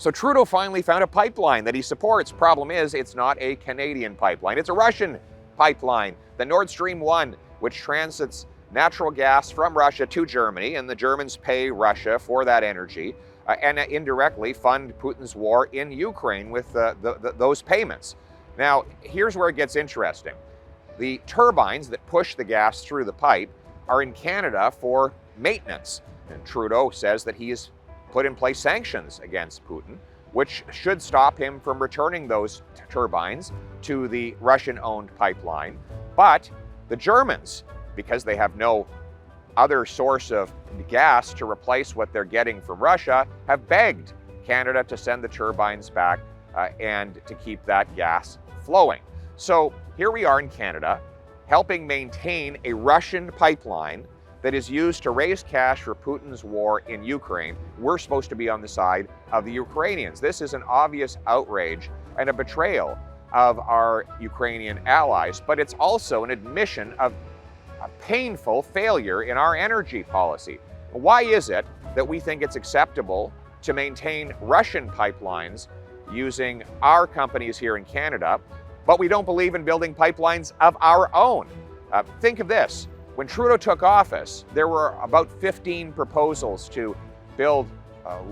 So Trudeau finally found a pipeline that he supports. Problem is, it's not a Canadian pipeline. It's a Russian pipeline, the Nord Stream 1, which transits natural gas from Russia to Germany, and the Germans pay Russia for that energy and indirectly fund Putin's war in Ukraine with those payments. Now, here's where it gets interesting. The turbines that push the gas through the pipe are in Canada for maintenance. And Trudeau says that he has put in place sanctions against Putin, which should stop him from returning those turbines to the Russian-owned pipeline. But the Germans, because they have no other source of gas to replace what they're getting from Russia, have begged Canada to send the turbines back and to keep that gas flowing. So here we are in Canada, helping maintain a Russian pipeline that is used to raise cash for Putin's war in Ukraine. We're supposed to be on the side of the Ukrainians. This is an obvious outrage and a betrayal of our Ukrainian allies, but it's also an admission of a painful failure in our energy policy. Why is it that we think it's acceptable to maintain Russian pipelines using our companies here in Canada, but we don't believe in building pipelines of our own? Think of this. When Trudeau took office, there were about 15 proposals to build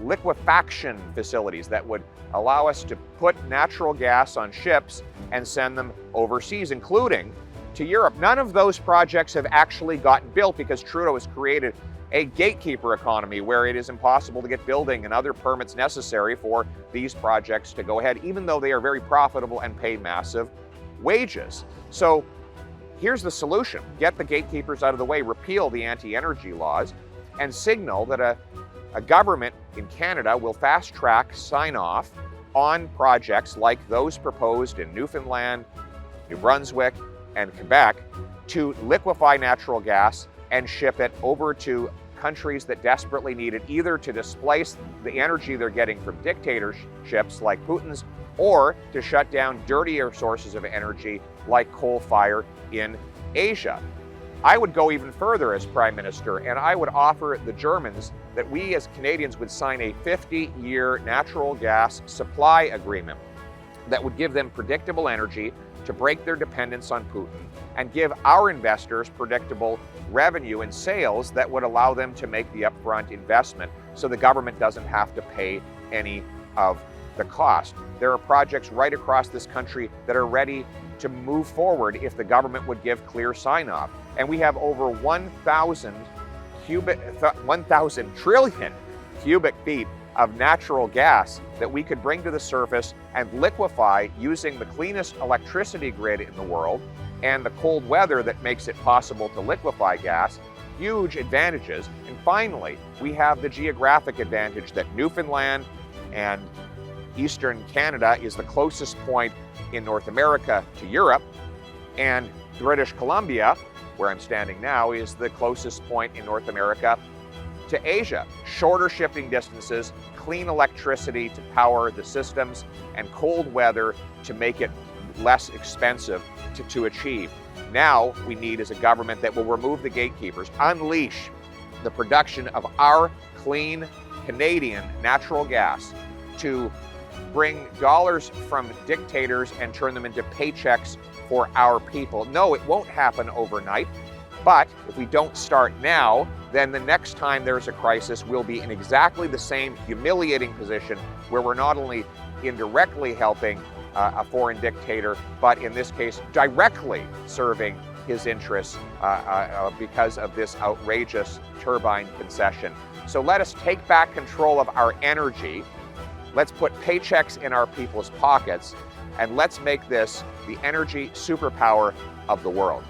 liquefaction facilities that would allow us to put natural gas on ships and send them overseas, including to Europe. None of those projects have actually gotten built because Trudeau has created a gatekeeper economy where it is impossible to get building and other permits necessary for these projects to go ahead, even though they are very profitable and pay massive wages. So here's the solution. Get the gatekeepers out of the way, repeal the anti-energy laws, and signal that a government in Canada will fast-track sign-off on projects like those proposed in Newfoundland, New Brunswick, and Quebec to liquefy natural gas and ship it over to countries that desperately need it, either to displace the energy they're getting from dictatorships like Putin's, or to shut down dirtier sources of energy like coal fire in Asia. I would go even further as Prime Minister, and I would offer the Germans that we as Canadians would sign a 50-year natural gas supply agreement that would give them predictable energy to break their dependence on Putin and give our investors predictable revenue and sales that would allow them to make the upfront investment so the government doesn't have to pay any of the cost. There are projects right across this country that are ready to move forward if the government would give clear sign-off. And we have over 1,000 trillion cubic feet of natural gas that we could bring to the surface and liquefy using the cleanest electricity grid in the world and the cold weather that makes it possible to liquefy gas. Huge advantages. And finally, we have the geographic advantage that Newfoundland and Eastern Canada is the closest point in North America to Europe, and British Columbia, where I'm standing now, is the closest point in North America to Asia. Shorter shipping distances, clean electricity to power the systems, and cold weather to make it less expensive to achieve. Now we need is a government that will remove the gatekeepers, unleash the production of our clean Canadian natural gas to bring dollars from dictators and turn them into paychecks for our people. No, it won't happen overnight, but if we don't start now, then the next time there's a crisis, we'll be in exactly the same humiliating position where we're not only indirectly helping a foreign dictator, but in this case, directly serving his interests because of this outrageous turbine concession. So let us take back control of our energy. Let's put paychecks in our people's pockets, and let's make this the energy superpower of the world.